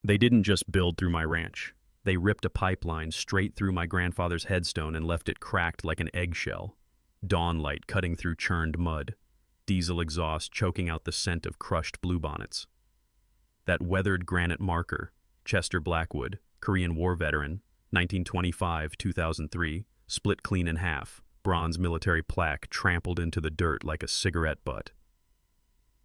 They didn't just build through my ranch. They ripped a pipeline straight through my grandfather's headstone and left it cracked like an eggshell. Dawn light cutting through churned mud. Diesel exhaust choking out the scent of crushed bluebonnets. That weathered granite marker, Chester Blackwood, Korean War veteran, 1925-2003, split clean in half, bronze military plaque trampled into the dirt like a cigarette butt.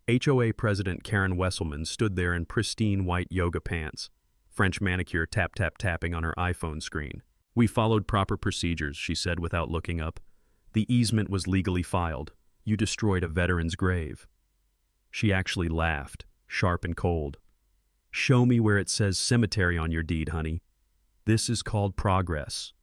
HOA President Karen Wesselman stood there in pristine white yoga pants, French manicure tap-tap-tapping on her iPhone screen. "We followed proper procedures," she said without looking up. "The easement was legally filed. You destroyed a veteran's grave." She actually laughed, sharp and cold. "Show me where it says cemetery on your deed, honey. This is called progress."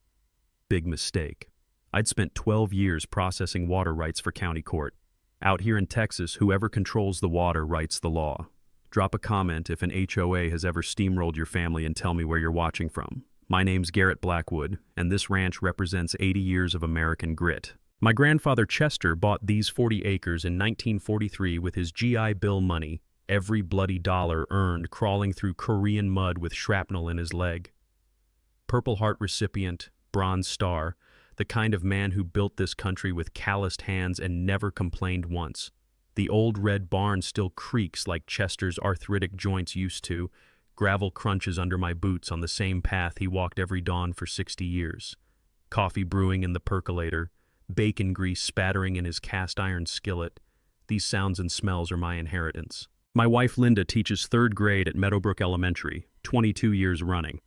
Big mistake. I'd spent 12 years processing water rights for county court. Out here in Texas, whoever controls the water writes the law. Drop a comment if an HOA has ever steamrolled your family and tell me where you're watching from. My name's Garrett Blackwood, and this ranch represents 80 years of American grit. My grandfather Chester bought these 40 acres in 1943 with his GI Bill money, every bloody dollar earned crawling through Korean mud with shrapnel in his leg. Purple Heart recipient, Bronze Star, the kind of man who built this country with calloused hands and never complained once. The old red barn still creaks like Chester's arthritic joints used to. Gravel crunches under my boots on the same path he walked every dawn for 60 years. Coffee brewing in the percolator, bacon grease spattering in his cast iron skillet. These sounds and smells are my inheritance. My wife Linda teaches 3rd grade at Meadowbrook Elementary, 22 years running.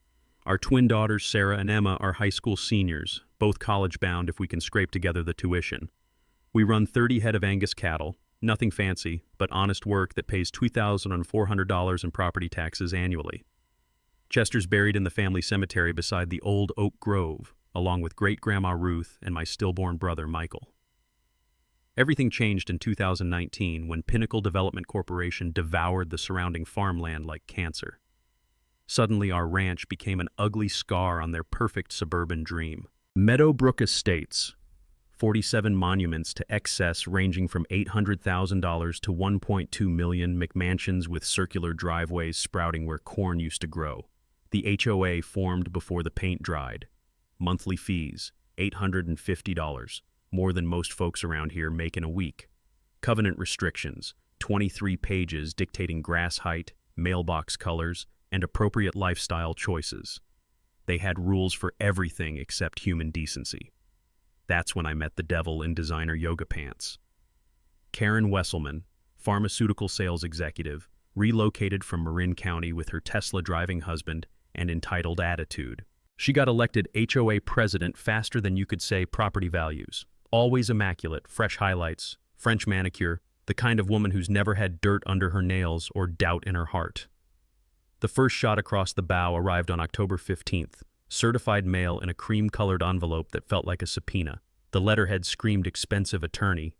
Our twin daughters Sarah and Emma are high school seniors, both college-bound if we can scrape together the tuition. We run 30 head of Angus cattle, nothing fancy, but honest work that pays $2,400 in property taxes annually. Chester's buried in the family cemetery beside the old oak grove, along with great-grandma Ruth and my stillborn brother Michael. Everything changed in 2019 when Pinnacle Development Corporation devoured the surrounding farmland like cancer. Suddenly our ranch became an ugly scar on their perfect suburban dream. Meadowbrook Estates, 47 monuments to excess ranging from $800,000 to $1.2 million, McMansions with circular driveways sprouting where corn used to grow. The HOA formed before the paint dried. Monthly fees, $850, more than most folks around here make in a week. Covenant restrictions, 23 pages dictating grass height, mailbox colors, and appropriate lifestyle choices. They had rules for everything except human decency. That's when I met the devil in designer yoga pants. Karen Wesselman, pharmaceutical sales executive, relocated from Marin County with her Tesla-driving husband and entitled attitude. She got elected HOA president faster than you could say property values. Always immaculate, fresh highlights, French manicure, the kind of woman who's never had dirt under her nails or doubt in her heart. The first shot across the bow arrived on October 15th, certified mail in a cream-colored envelope that felt like a subpoena. The letterhead screamed expensive attorney.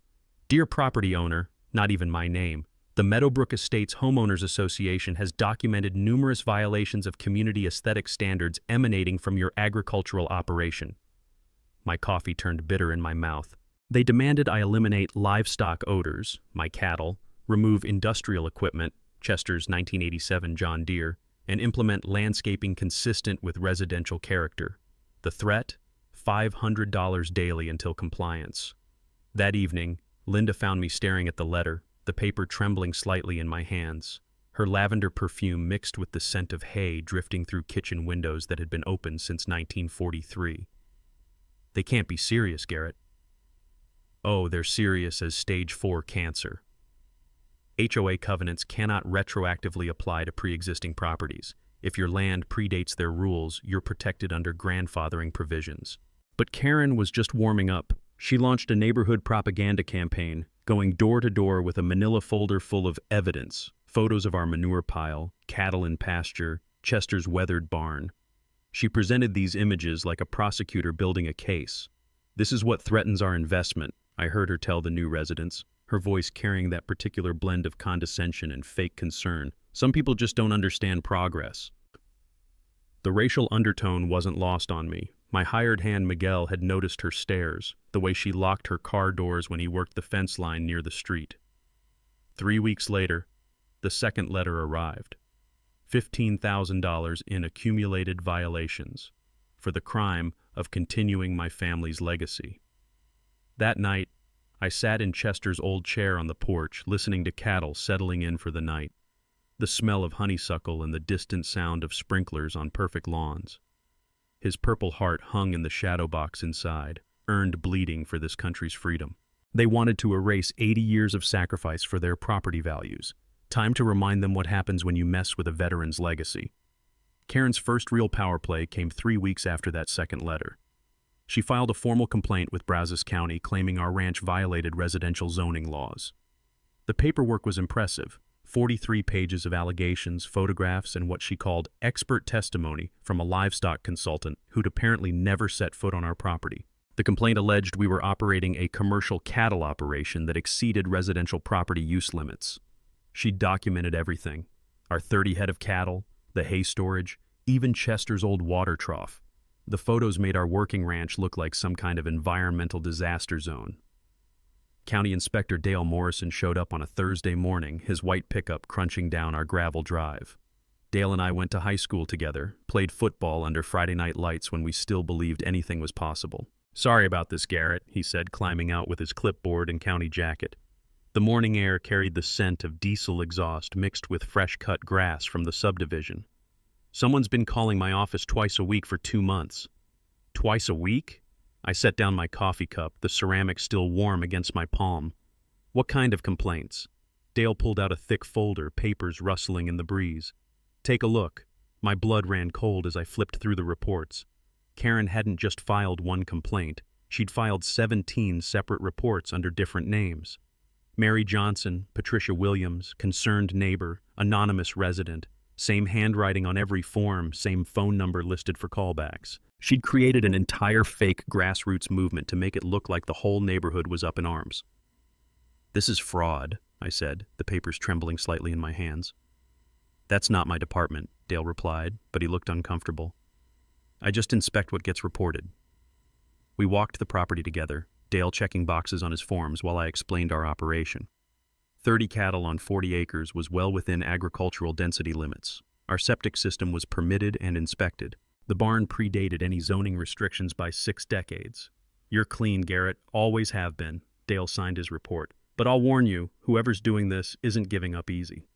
"Dear property owner," not even my name, "the Meadowbrook Estates Homeowners Association has documented numerous violations of community aesthetic standards emanating from your agricultural operation." My coffee turned bitter in my mouth. They demanded I eliminate livestock odors, my cattle, remove industrial equipment, Chester's 1987 John Deere, and implement landscaping consistent with residential character. The threat? $500 daily until compliance. That evening, Linda found me staring at the letter, the paper trembling slightly in my hands, her lavender perfume mixed with the scent of hay drifting through kitchen windows that had been open since 1943. "They can't be serious, Garrett." "Oh, they're serious as stage 4 cancer. HOA covenants cannot retroactively apply to pre-existing properties. If your land predates their rules, you're protected under grandfathering provisions." But Karen was just warming up. She launched a neighborhood propaganda campaign, going door to door with a manila folder full of evidence, photos of our manure pile, cattle in pasture, Chester's weathered barn. She presented these images like a prosecutor building a case. "This is what threatens our investment," I heard her tell the new residents, her voice carrying that particular blend of condescension and fake concern. "Some people just don't understand progress." The racial undertone wasn't lost on me. My hired hand Miguel had noticed her stares, the way she locked her car doors when he worked the fence line near the street. 3 weeks later, the second letter arrived. $15,000 in accumulated violations for the crime of continuing my family's legacy. That night, I sat in Chester's old chair on the porch, listening to cattle settling in for the night, the smell of honeysuckle and the distant sound of sprinklers on perfect lawns. His purple heart hung in the shadow box inside, earned bleeding for this country's freedom. They wanted to erase 80 years of sacrifice for their property values. Time to remind them what happens when you mess with a veteran's legacy. Karen's first real power play came 3 weeks after that second letter. She filed a formal complaint with Brazos County claiming our ranch violated residential zoning laws. The paperwork was impressive. 43 pages of allegations, photographs, and what she called expert testimony from a livestock consultant who'd apparently never set foot on our property. The complaint alleged we were operating a commercial cattle operation that exceeded residential property use limits. She documented everything: our 30 head of cattle, the hay storage, even Chester's old water trough. The photos made our working ranch look like some kind of environmental disaster zone. County Inspector Dale Morrison showed up on a Thursday morning, his white pickup crunching down our gravel drive. Dale and I went to high school together, played football under Friday night lights when we still believed anything was possible. "Sorry about this, Garrett," he said, climbing out with his clipboard and county jacket. The morning air carried the scent of diesel exhaust mixed with fresh-cut grass from the subdivision. "Someone's been calling my office twice a week for 2 months." "Twice a week?" I set down my coffee cup, the ceramic still warm against my palm. "What kind of complaints?" Dale pulled out a thick folder, papers rustling in the breeze. "Take a look." My blood ran cold as I flipped through the reports. Karen hadn't just filed one complaint. She'd filed 17 separate reports under different names. Mary Johnson, Patricia Williams, concerned neighbor, anonymous resident. Same handwriting on every form, same phone number listed for callbacks. She'd created an entire fake grassroots movement to make it look like the whole neighborhood was up in arms. "This is fraud," I said, the papers trembling slightly in my hands. "That's not my department," Dale replied, but he looked uncomfortable. "I just inspect what gets reported." We walked the property together, Dale checking boxes on his forms while I explained our operation. 30 cattle on 40 acres was well within agricultural density limits. Our septic system was permitted and inspected. The barn predated any zoning restrictions by 6 decades. "You're clean, Garrett, always have been," Dale signed his report. "But I'll warn you, whoever's doing this isn't giving up easy."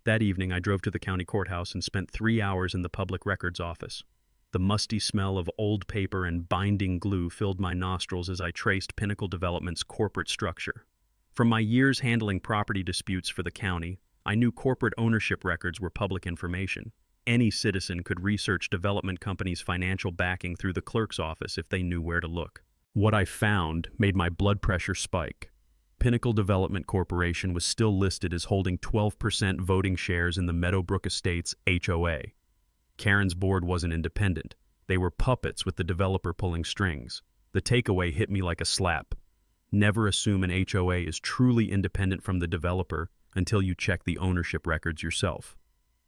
That evening, I drove to the county courthouse and spent 3 hours in the public records office. The musty smell of old paper and binding glue filled my nostrils as I traced Pinnacle Development's corporate structure. From my years handling property disputes for the county, I knew corporate ownership records were public information. Any citizen could research development companies' financial backing through the clerk's office if they knew where to look. What I found made my blood pressure spike. Pinnacle Development Corporation was still listed as holding 12% voting shares in the Meadowbrook Estates HOA. Karen's board wasn't independent. They were puppets with the developer pulling strings. The takeaway hit me like a slap. Never assume an HOA is truly independent from the developer until you check the ownership records yourself.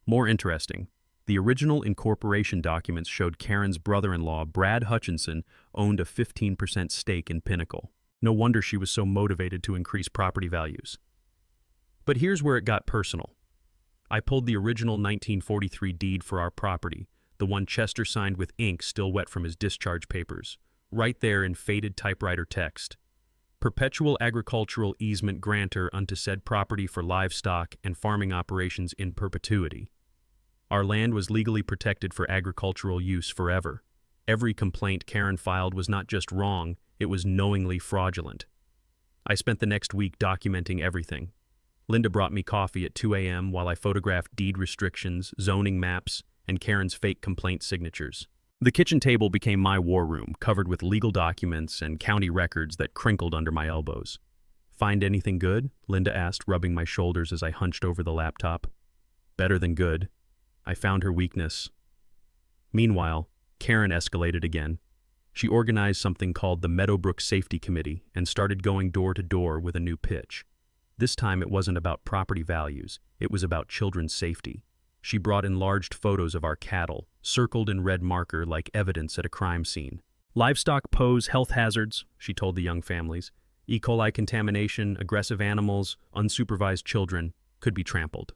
More interesting, the original incorporation documents showed Karen's brother-in-law, Brad Hutchinson, owned a 15% stake in Pinnacle. No wonder she was so motivated to increase property values. But here's where it got personal. I pulled the original 1943 deed for our property, the one Chester signed with ink still wet from his discharge papers, right there in faded typewriter text. "Perpetual agricultural easement grantor unto said property for livestock and farming operations in perpetuity." Our land was legally protected for agricultural use forever. Every complaint Karen filed was not just wrong, it was knowingly fraudulent. I spent the next week documenting everything. Linda brought me coffee at 2 a.m. while I photographed deed restrictions, zoning maps, and Karen's fake complaint signatures. The kitchen table became my war room, covered with legal documents and county records that crinkled under my elbows. "Find anything good?" Linda asked, rubbing my shoulders as I hunched over the laptop. "Better than good." I found her weakness. Meanwhile, Karen escalated again. She organized something called the Meadowbrook Safety Committee and started going door to door with a new pitch. This time it wasn't about property values, it was about children's safety. She brought enlarged photos of our cattle, circled in red marker like evidence at a crime scene. "Livestock pose health hazards," she told the young families. "E. coli contamination, aggressive animals, unsupervised children could be trampled."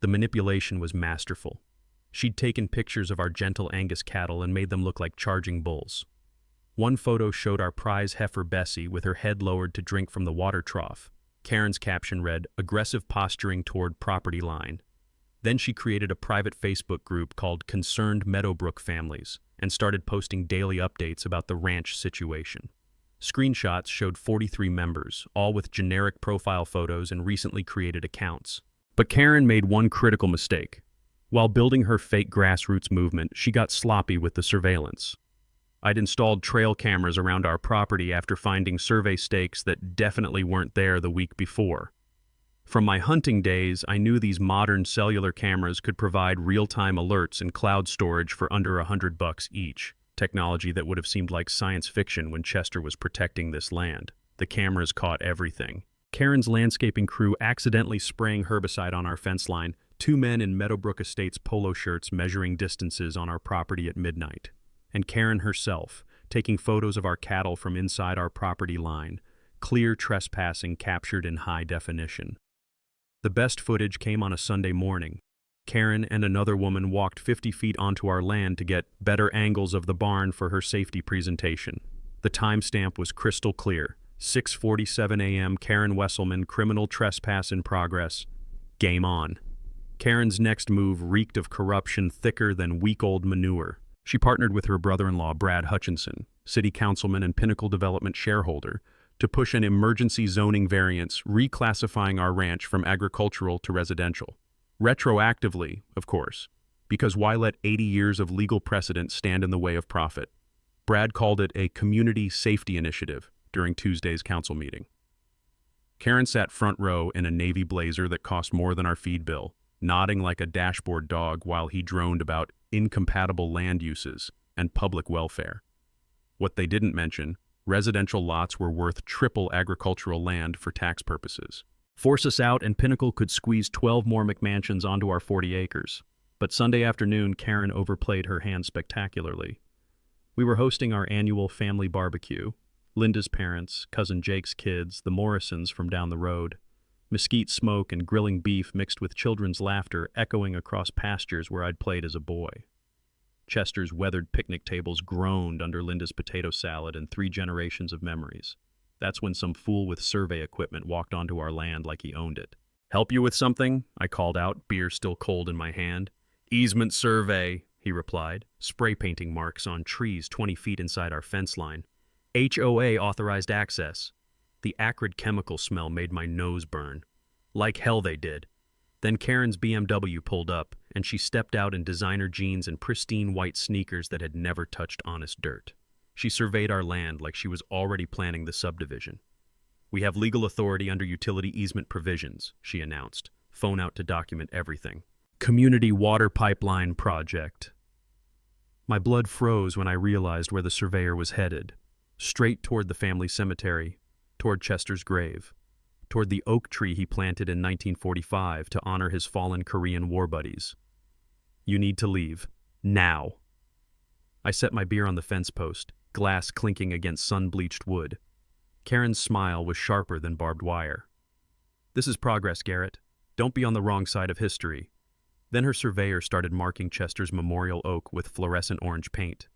The manipulation was masterful. She'd taken pictures of our gentle Angus cattle and made them look like charging bulls. One photo showed our prize heifer Bessie with her head lowered to drink from the water trough. Karen's caption read, "Aggressive posturing toward property line." Then she created a private Facebook group called Concerned Meadowbrook Families and started posting daily updates about the ranch situation. Screenshots showed 43 members, all with generic profile photos and recently created accounts. But Karen made one critical mistake. While building her fake grassroots movement, she got sloppy with the surveillance. I'd installed trail cameras around our property after finding survey stakes that definitely weren't there the week before. From my hunting days, I knew these modern cellular cameras could provide real-time alerts and cloud storage for under $100 each, technology that would have seemed like science fiction when Chester was protecting this land. The cameras caught everything. Karen's landscaping crew accidentally spraying herbicide on our fence line, 2 men in Meadowbrook Estates polo shirts measuring distances on our property at midnight, and Karen herself taking photos of our cattle from inside our property line, clear trespassing captured in high definition. The best footage came on a Sunday morning. Karen and another woman walked 50 feet onto our land to get better angles of the barn for her safety presentation. The timestamp was crystal clear. 6:47 a.m. Karen Wesselman, criminal trespass in progress. Game on. Karen's next move reeked of corruption thicker than week-old manure. She partnered with her brother-in-law, Brad Hutchinson, city councilman and Pinnacle Development shareholder, to push an emergency zoning variance reclassifying our ranch from agricultural to residential. Retroactively, of course, because why let 80 years of legal precedent stand in the way of profit? Brad called it a community safety initiative during Tuesday's council meeting. Karen sat front row in a navy blazer that cost more than our feed bill, nodding like a dashboard dog while he droned about incompatible land uses and public welfare. What they didn't mention, residential lots were worth triple agricultural land for tax purposes. Force us out and Pinnacle could squeeze 12 more McMansions onto our 40 acres. But Sunday afternoon, Karen overplayed her hand spectacularly. We were hosting our annual family barbecue. Linda's parents, cousin Jake's kids, the Morrisons from down the road. Mesquite smoke and grilling beef mixed with children's laughter echoing across pastures where I'd played as a boy. Chester's weathered picnic tables groaned under Linda's potato salad and 3 generations of memories. That's when some fool with survey equipment walked onto our land like he owned it. "Help you with something?" I called out, beer still cold in my hand. "Easement survey," he replied, spray painting marks on trees 20 feet inside our fence line. "HOA authorized access." The acrid chemical smell made my nose burn. Like hell they did. Then Karen's BMW pulled up, and she stepped out in designer jeans and pristine white sneakers that had never touched honest dirt. She surveyed our land like she was already planning the subdivision. "We have legal authority under utility easement provisions," she announced, phone out to document everything. "Community water pipeline project." My blood froze when I realized where the surveyor was headed. Straight toward the family cemetery, toward Chester's grave, toward the oak tree he planted in 1945 to honor his fallen Korean war buddies. "You need to leave. Now." I set my beer on the fence post, glass clinking against sun-bleached wood. Karen's smile was sharper than barbed wire. "This is progress, Garrett. Don't be on the wrong side of history." Then her surveyor started marking Chester's memorial oak with fluorescent orange paint.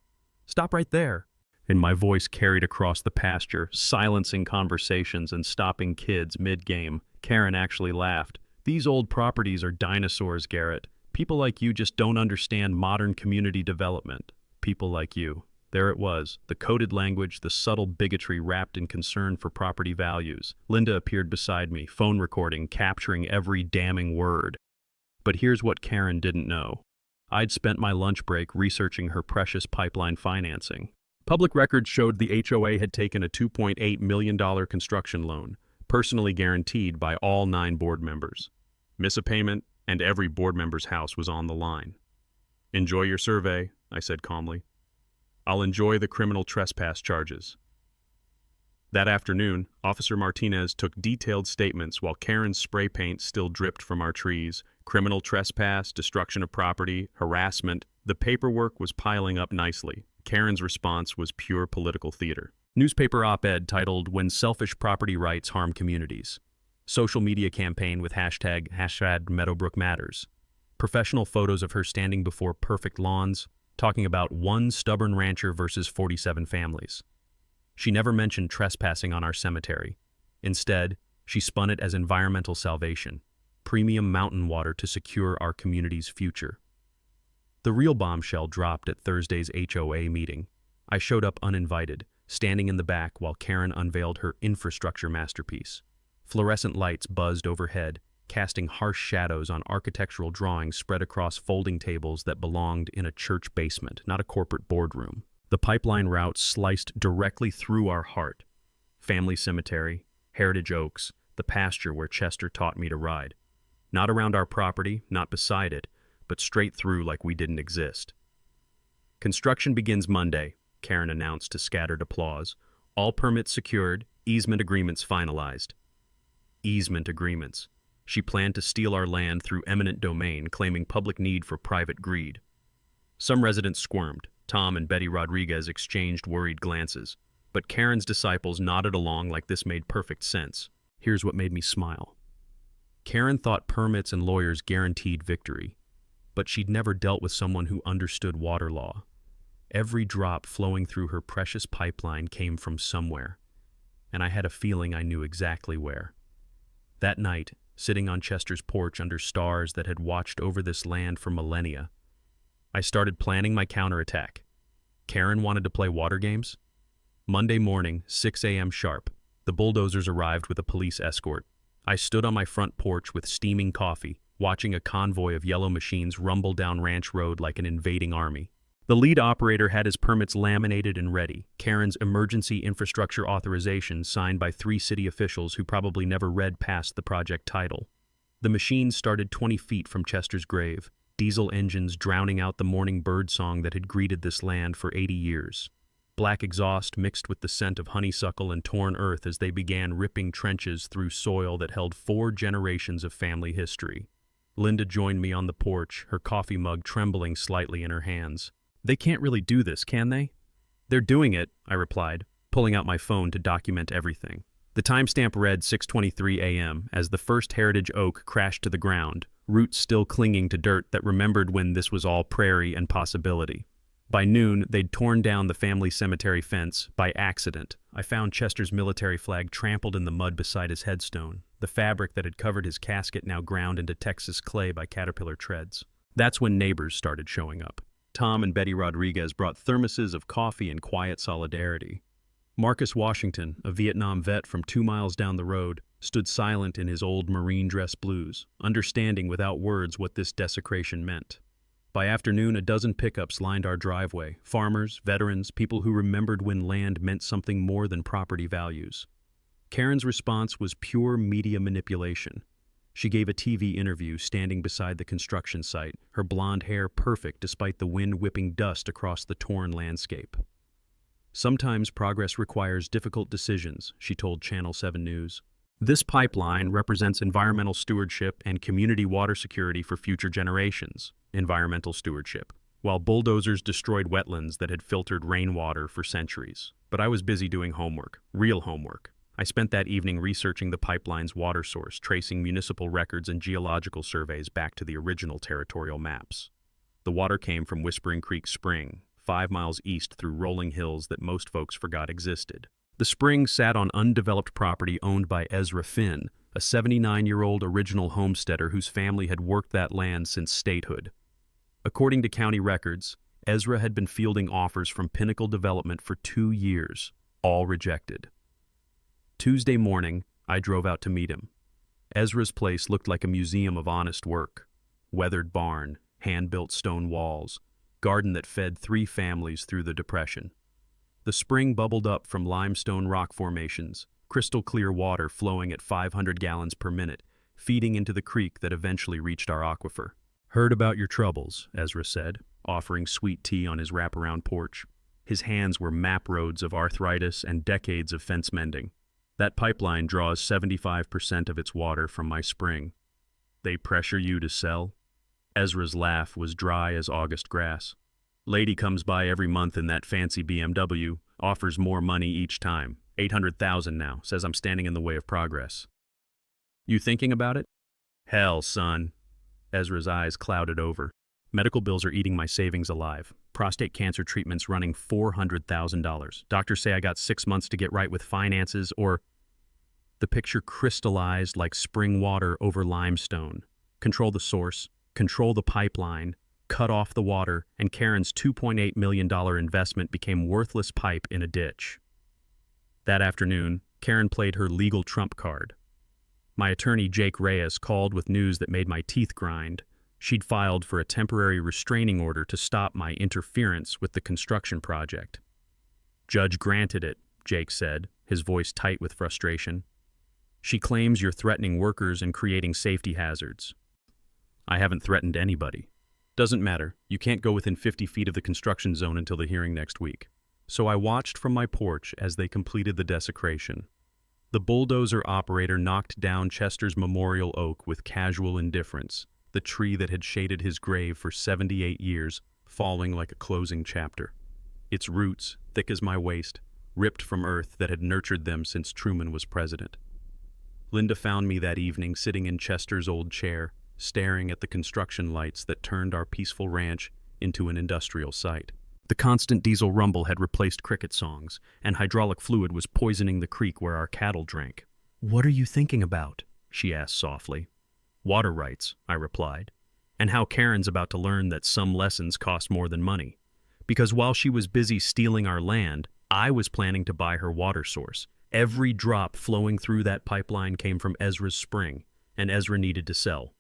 "Stop right there." And my voice carried across the pasture, silencing conversations and stopping kids mid-game. Karen actually laughed. "These old properties are dinosaurs, Garrett. People like you just don't understand modern community development. People like you." There it was, the coded language, the subtle bigotry wrapped in concern for property values. Linda appeared beside me, phone recording, capturing every damning word. But here's what Karen didn't know. I'd spent my lunch break researching her precious pipeline financing. Public records showed the HOA had taken a $2.8 million construction loan, personally guaranteed by all 9 board members. Miss a payment, and every board member's house was on the line. "Enjoy your survey," I said calmly. "I'll enjoy the criminal trespass charges." That afternoon, Officer Martinez took detailed statements while Karen's spray paint still dripped from our trees. Criminal trespass, destruction of property, harassment. The paperwork was piling up nicely. Karen's response was pure political theater. Newspaper op-ed titled "When Selfish Property Rights Harm Communities." social media campaign with hashtag Meadowbrook Matters, professional photos of her standing before perfect lawns, talking about one stubborn rancher versus 47 families. She never mentioned trespassing on our cemetery. Instead, she spun it as environmental salvation, premium mountain water to secure our community's future. The real bombshell dropped at Thursday's HOA meeting. I showed up uninvited, standing in the back while Karen unveiled her infrastructure masterpiece. Fluorescent lights buzzed overhead, casting harsh shadows on architectural drawings spread across folding tables that belonged in a church basement, not a corporate boardroom. The pipeline route sliced directly through our heart. Family cemetery, heritage oaks, the pasture where Chester taught me to ride. Not around our property, not beside it, but straight through like we didn't exist. Construction begins Monday, Karen announced to scattered applause. All permits secured, easement agreements finalized. Easement agreements. She planned to steal our land through eminent domain, claiming public need for private greed. Some residents squirmed. Tom and Betty Rodriguez exchanged worried glances, but Karen's disciples nodded along like this made perfect sense. Here's what made me smile. Karen thought permits and lawyers guaranteed victory, but she'd never dealt with someone who understood water law. Every drop flowing through her precious pipeline came from somewhere, and I had a feeling I knew exactly where. That night, sitting on Chester's porch under stars that had watched over this land for millennia, I started planning my counterattack. Karen wanted to play water games? Monday morning, 6 a.m. sharp, the bulldozers arrived with a police escort. I stood on my front porch with steaming coffee, watching a convoy of yellow machines rumble down Ranch Road like an invading army. The lead operator had his permits laminated and ready, Karen's emergency infrastructure authorization signed by 3 city officials who probably never read past the project title. The machines started 20 feet from Chester's grave, diesel engines drowning out the morning birdsong that had greeted this land for 80 years. Black exhaust mixed with the scent of honeysuckle and torn earth as they began ripping trenches through soil that held 4 generations of family history. Linda joined me on the porch, her coffee mug trembling slightly in her hands. "They can't really do this, can they?" "They're doing it," I replied, pulling out my phone to document everything. The timestamp read 6:23 a.m. as the first heritage oak crashed to the ground, roots still clinging to dirt that remembered when this was all prairie and possibility. By noon, they'd torn down the family cemetery fence by accident. I found Chester's military flag trampled in the mud beside his headstone, the fabric that had covered his casket now ground into Texas clay by caterpillar treads. That's when neighbors started showing up. Tom and Betty Rodriguez brought thermoses of coffee and quiet solidarity. Marcus Washington, a Vietnam vet from 2 miles down the road, stood silent in his old marine dress blues, understanding without words what this desecration meant. By afternoon, a dozen pickups lined our driveway. Farmers, veterans, people who remembered when land meant something more than property values. Karen's response was pure media manipulation. She gave a TV interview standing beside the construction site, her blonde hair perfect despite the wind whipping dust across the torn landscape. "Sometimes progress requires difficult decisions," she told Channel 7 News. "This pipeline represents environmental stewardship and community water security for future generations." Environmental stewardship, while bulldozers destroyed wetlands that had filtered rainwater for centuries. But I was busy doing homework, real homework. I spent that evening researching the pipeline's water source, tracing municipal records and geological surveys back to the original territorial maps. The water came from Whispering Creek Spring, 5 miles east through rolling hills that most folks forgot existed. The spring sat on undeveloped property owned by Ezra Finn, a 79-year-old original homesteader whose family had worked that land since statehood. According to county records, Ezra had been fielding offers from Pinnacle Development for 2 years, all rejected. Tuesday morning, I drove out to meet him. Ezra's place looked like a museum of honest work. Weathered barn, hand-built stone walls, garden that fed 3 families through the Depression. The spring bubbled up from limestone rock formations, crystal clear water flowing at 500 gallons per minute, feeding into the creek that eventually reached our aquifer. "Heard about your troubles," Ezra said, offering sweet tea on his wraparound porch. His hands were map roads of arthritis and decades of fence mending. "That pipeline draws 75% of its water from my spring. They pressure you to sell?" Ezra's laugh was dry as August grass. "Lady comes by every month in that fancy BMW, offers more money each time. 800,000 now, says I'm standing in the way of progress." You thinking about it? Hell, son. Ezra's eyes clouded over. Medical bills are eating my savings alive. Prostate cancer treatment's running $400,000. Doctors say I got 6 months to get right with finances, or... The picture crystallized like spring water over limestone. Control the source, control the pipeline, cut off the water, and Karen's $2.8 million investment became worthless pipe in a ditch. That afternoon, Karen played her legal trump card. My attorney, Jake Reyes, called with news that made my teeth grind. She'd filed for a temporary restraining order to stop my interference with the construction project. Judge granted it, Jake said, his voice tight with frustration. She claims you're threatening workers and creating safety hazards. I haven't threatened anybody. Doesn't matter. You can't go within 50 feet of the construction zone until the hearing next week. So I watched from my porch as they completed the desecration. The bulldozer operator knocked down Chester's memorial oak with casual indifference, the tree that had shaded his grave for 78 years, falling like a closing chapter. Its roots, thick as my waist, ripped from earth that had nurtured them since Truman was president. Linda found me that evening sitting in Chester's old chair, staring at the construction lights that turned our peaceful ranch into an industrial site. The constant diesel rumble had replaced cricket songs, and hydraulic fluid was poisoning the creek where our cattle drank. "What are you thinking about?" she asked softly. "Water rights," I replied, "and how Karen's about to learn that some lessons cost more than money. Because while she was busy stealing our land, I was planning to buy her water source. Every drop flowing through that pipeline came from Ezra's spring, and Ezra needed to sell.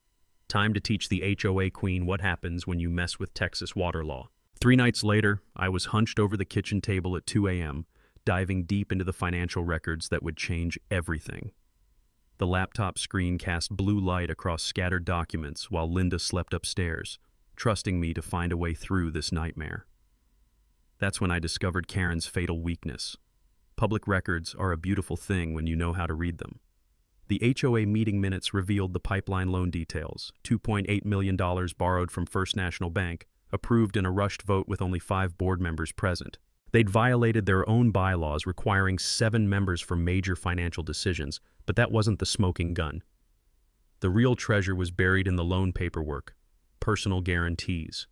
Time to teach the HOA queen what happens when you mess with Texas water law." 3 nights later, I was hunched over the kitchen table at 2 a.m., diving deep into the financial records that would change everything. The laptop screen cast blue light across scattered documents while Linda slept upstairs, trusting me to find a way through this nightmare. That's when I discovered Karen's fatal weakness. Public records are a beautiful thing when you know how to read them. The HOA meeting minutes revealed the pipeline loan details, $2.8 million borrowed from First National Bank, approved in a rushed vote with only 5 board members present. They'd violated their own bylaws requiring 7 members for major financial decisions, but that wasn't the smoking gun. The real treasure was buried in the loan paperwork, personal guarantees.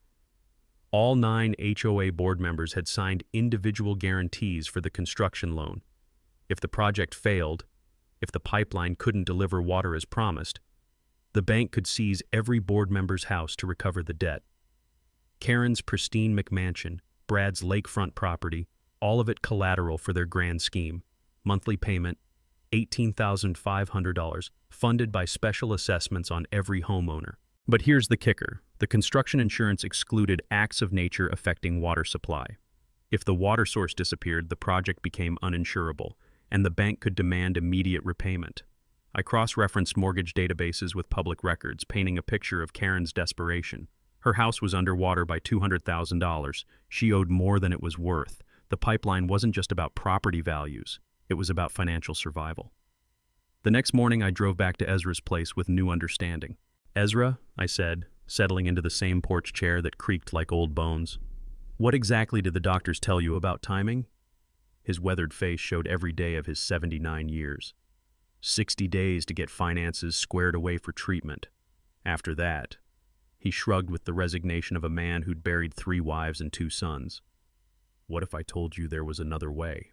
All 9 HOA board members had signed individual guarantees for the construction loan. If the project failed, if the pipeline couldn't deliver water as promised, the bank could seize every board member's house to recover the debt. Karen's pristine McMansion, Brad's lakefront property, all of it collateral for their grand scheme. Monthly payment, $18,500, funded by special assessments on every homeowner. But here's the kicker. The construction insurance excluded acts of nature affecting water supply. If the water source disappeared, the project became uninsurable, and the bank could demand immediate repayment. I cross-referenced mortgage databases with public records, painting a picture of Karen's desperation. Her house was underwater by $200,000. She owed more than it was worth. The pipeline wasn't just about property values. It was about financial survival. The next morning, I drove back to Ezra's place with new understanding. "Ezra," I said, settling into the same porch chair that creaked like old bones, "what exactly did the doctors tell you about timing?" His weathered face showed every day of his 79 years. 60 days to get finances squared away for treatment. After that, he shrugged with the resignation of a man who'd buried 3 wives and 2 sons. "What if I told you there was another way?"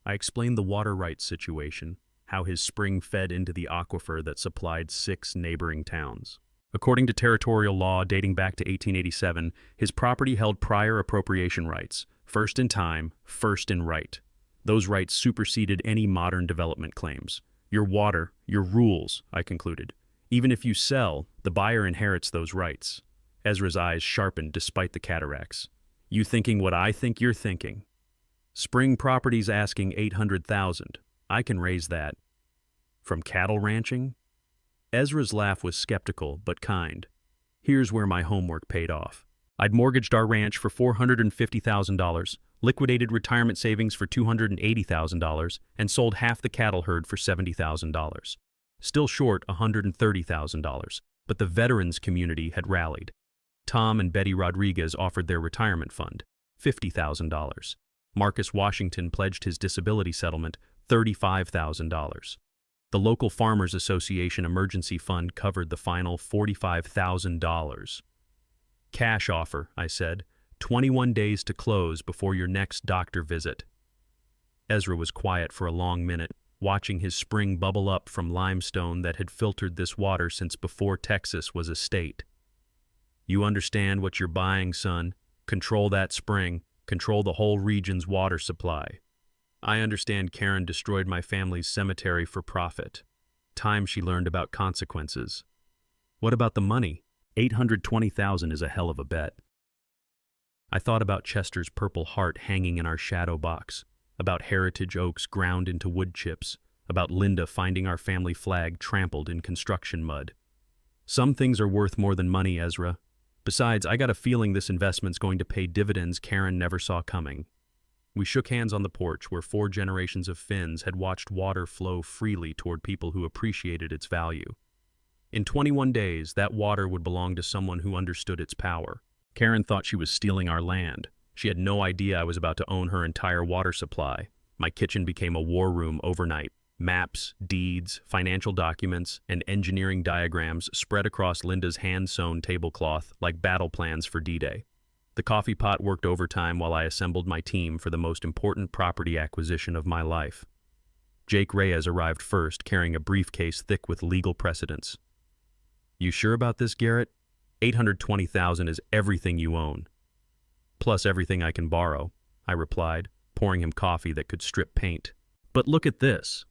I explained the water rights situation, how his spring fed into the aquifer that supplied 6 neighboring towns. According to territorial law dating back to 1887, his property held prior appropriation rights, first in time, first in right. Those rights superseded any modern development claims. Your water, your rules, I concluded. Even if you sell, the buyer inherits those rights. Ezra's eyes sharpened despite the cataracts. "You thinking what I think you're thinking? Spring Properties asking $800,000. I can raise that." "From cattle ranching?" Ezra's laugh was skeptical but kind. Here's where my homework paid off. I'd mortgaged our ranch for $450,000, liquidated retirement savings for $280,000, and sold half the cattle herd for $70,000. Still short $130,000, but the veterans community had rallied. Tom and Betty Rodriguez offered their retirement fund, $50,000. Marcus Washington pledged his disability settlement, $35,000. The local Farmers Association emergency fund covered the final $45,000. Cash offer, I said. 21 days to close before your next doctor visit. Ezra was quiet for a long minute, watching his spring bubble up from limestone that had filtered this water since before Texas was a state. You understand what you're buying, son. Control that spring. Control the whole region's water supply. I understand Karen destroyed my family's cemetery for profit. Time she learned about consequences. What about the money? $820,000 is a hell of a bet. I thought about Chester's Purple Heart hanging in our shadow box, about heritage oaks ground into wood chips, about Linda finding our family flag trampled in construction mud. Some things are worth more than money, Ezra. Besides, I got a feeling this investment's going to pay dividends Karen never saw coming. We shook hands on the porch where 4 generations of Finns had watched water flow freely toward people who appreciated its value. In 21 days, that water would belong to someone who understood its power. Karen thought she was stealing our land. She had no idea I was about to own her entire water supply. My kitchen became a war room overnight. Maps, deeds, financial documents, and engineering diagrams spread across Linda's hand-sewn tablecloth like battle plans for D-Day. The coffee pot worked overtime while I assembled my team for the most important property acquisition of my life. Jake Reyes arrived first, carrying a briefcase thick with legal precedents. You sure about this, Garrett? $820,000 is everything you own. Plus everything I can borrow, I replied, pouring him coffee that could strip paint. But look at this.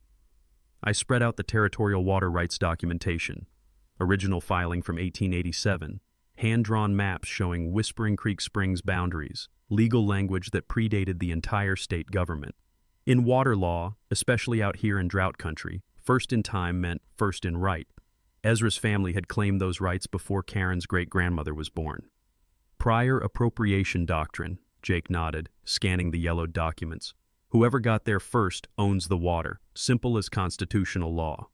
I spread out the territorial water rights documentation, original filing from 1887, hand-drawn maps showing Whispering Creek Springs boundaries, legal language that predated the entire state government. In water law, especially out here in drought country, first in time meant first in right. Ezra's family had claimed those rights before Karen's great-grandmother was born. Prior appropriation doctrine, Jake nodded, scanning the yellowed documents. Whoever got there first owns the water, simple as constitutional law.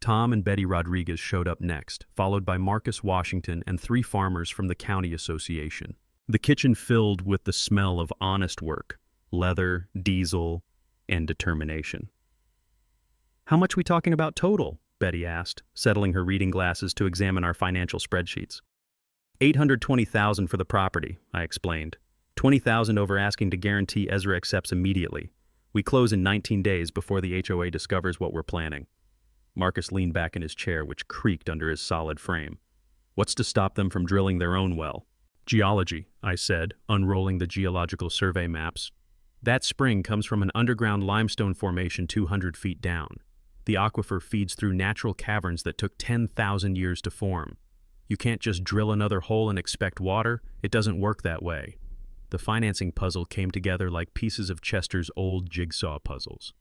Tom and Betty Rodriguez showed up next, followed by Marcus Washington and 3 farmers from the county association. The kitchen filled with the smell of honest work, leather, diesel, and determination. How much we talking about total? Betty asked, settling her reading glasses to examine our financial spreadsheets. $820,000 for the property, I explained. $20,000 over asking to guarantee Ezra accepts immediately. We close in 19 days before the HOA discovers what we're planning. Marcus leaned back in his chair, which creaked under his solid frame. What's to stop them from drilling their own well? Geology, I said, unrolling the geological survey maps. That spring comes from an underground limestone formation 200 feet down. The aquifer feeds through natural caverns that took 10,000 years to form. You can't just drill another hole and expect water. It doesn't work that way. The financing puzzle came together like pieces of Chester's old jigsaw puzzles.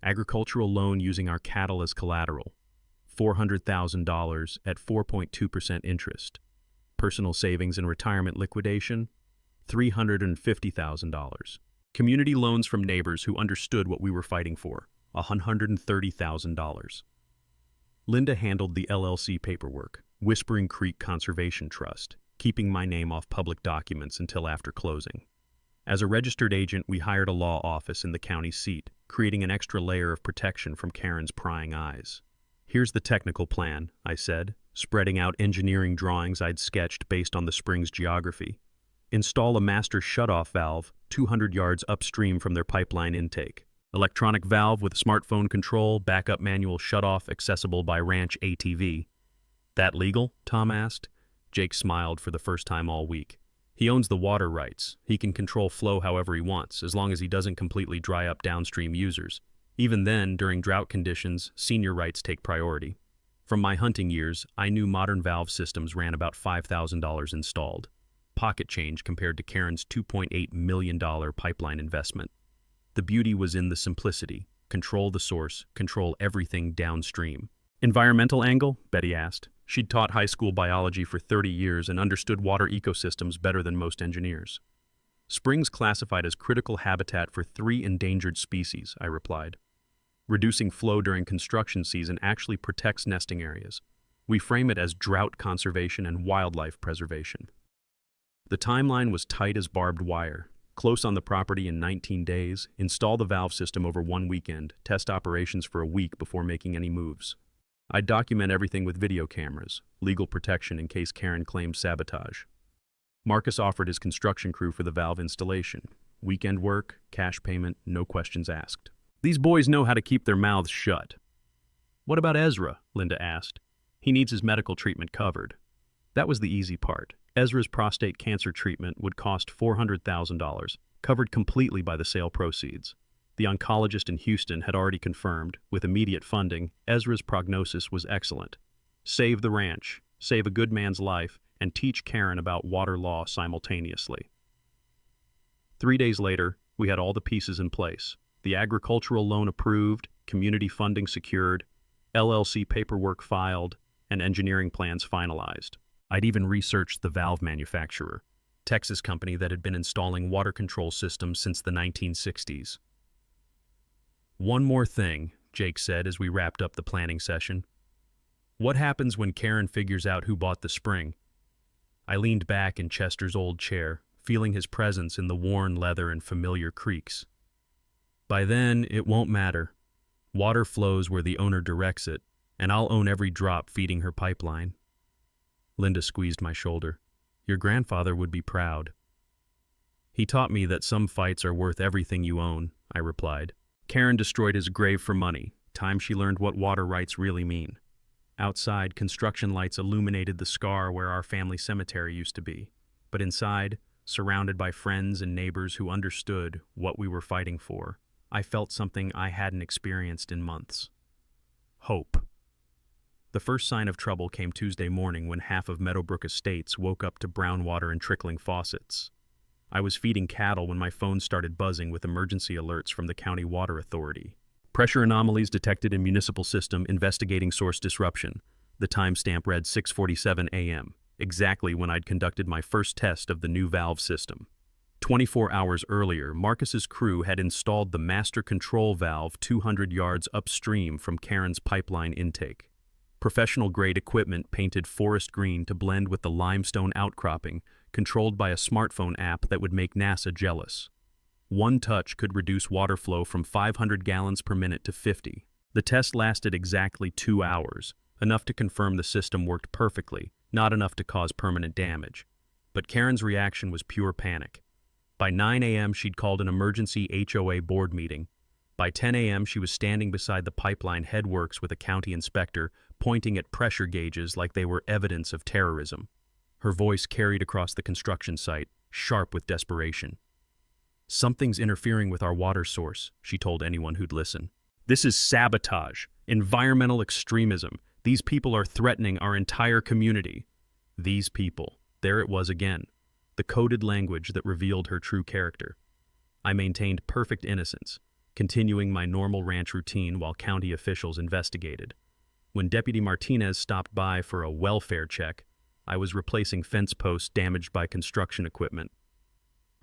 Agricultural loan using our cattle as collateral. $400,000 at 4.2% interest. Personal savings and retirement liquidation. $350,000. Community loans from neighbors who understood what we were fighting for. $130,000. Linda handled the LLC paperwork, Whispering Creek Conservation Trust, keeping my name off public documents until after closing. As a registered agent, we hired a law office in the county seat, creating an extra layer of protection from Karen's prying eyes. Here's the technical plan, I said, spreading out engineering drawings I'd sketched based on the spring's geography. Install a master shutoff valve 200 yards upstream from their pipeline intake. Electronic valve with smartphone control, backup manual shutoff accessible by ranch ATV. That legal? Tom asked. Jake smiled for the first time all week. He owns the water rights. He can control flow however he wants, as long as he doesn't completely dry up downstream users. Even then, during drought conditions, senior rights take priority. From my hunting years, I knew modern valve systems ran about $5,000 installed. Pocket change compared to Karen's $2.8 million pipeline investment. The beauty was in the simplicity. Control the source, control everything downstream. Environmental angle? Betty asked. She'd taught high school biology for 30 years and understood water ecosystems better than most engineers. Springs classified as critical habitat for 3 endangered species, I replied. Reducing flow during construction season actually protects nesting areas. We frame it as drought conservation and wildlife preservation. The timeline was tight as barbed wire. Close on the property in 19 days, install the valve system over 1 weekend, test operations for a week before making any moves. I'd document everything with video cameras, legal protection in case Karen claims sabotage. Marcus offered his construction crew for the valve installation. Weekend work, cash payment, no questions asked. These boys know how to keep their mouths shut. What about Ezra? Linda asked. He needs his medical treatment covered. That was the easy part. Ezra's prostate cancer treatment would cost $400,000, covered completely by the sale proceeds. The oncologist in Houston had already confirmed, with immediate funding, Ezra's prognosis was excellent. Save the ranch, save a good man's life, and teach Karen about water law simultaneously. 3 days later, we had all the pieces in place. The agricultural loan approved, community funding secured, LLC paperwork filed, and engineering plans finalized. I'd even researched the valve manufacturer, Texas company that had been installing water control systems since the 1960s. One more thing, Jake said as we wrapped up the planning session. What happens when Karen figures out who bought the spring? I leaned back in Chester's old chair, feeling his presence in the worn leather and familiar creaks. By then, it won't matter. Water flows where the owner directs it, and I'll own every drop feeding her pipeline. Linda squeezed my shoulder. Your grandfather would be proud. He taught me that some fights are worth everything you own, I replied. Karen destroyed his grave for money. Time she learned what water rights really mean. Outside, construction lights illuminated the scar where our family cemetery used to be. But inside, surrounded by friends and neighbors who understood what we were fighting for, I felt something I hadn't experienced in months. Hope. The first sign of trouble came Tuesday morning when half of Meadowbrook Estates woke up to brown water and trickling faucets. I was feeding cattle when my phone started buzzing with emergency alerts from the County Water Authority. Pressure anomalies detected in municipal system investigating source disruption. The timestamp read 6:47 a.m., exactly when I'd conducted my first test of the new valve system. 24 hours earlier, Marcus's crew had installed the master control valve 200 yards upstream from Karen's pipeline intake. Professional-grade equipment painted forest green to blend with the limestone outcropping, controlled by a smartphone app that would make NASA jealous. One touch could reduce water flow from 500 gallons per minute to 50. The test lasted exactly 2 hours, enough to confirm the system worked perfectly, not enough to cause permanent damage. But Karen's reaction was pure panic. By 9 a.m., she'd called an emergency HOA board meeting. By 10 a.m., she was standing beside the pipeline headworks with a county inspector, pointing at pressure gauges like they were evidence of terrorism. Her voice carried across the construction site, sharp with desperation. Something's interfering with our water source, she told anyone who'd listen. This is sabotage, environmental extremism. These people are threatening our entire community. These people. There it was again. The coded language that revealed her true character. I maintained perfect innocence, continuing my normal ranch routine while county officials investigated. When Deputy Martinez stopped by for a welfare check, I was replacing fence posts damaged by construction equipment.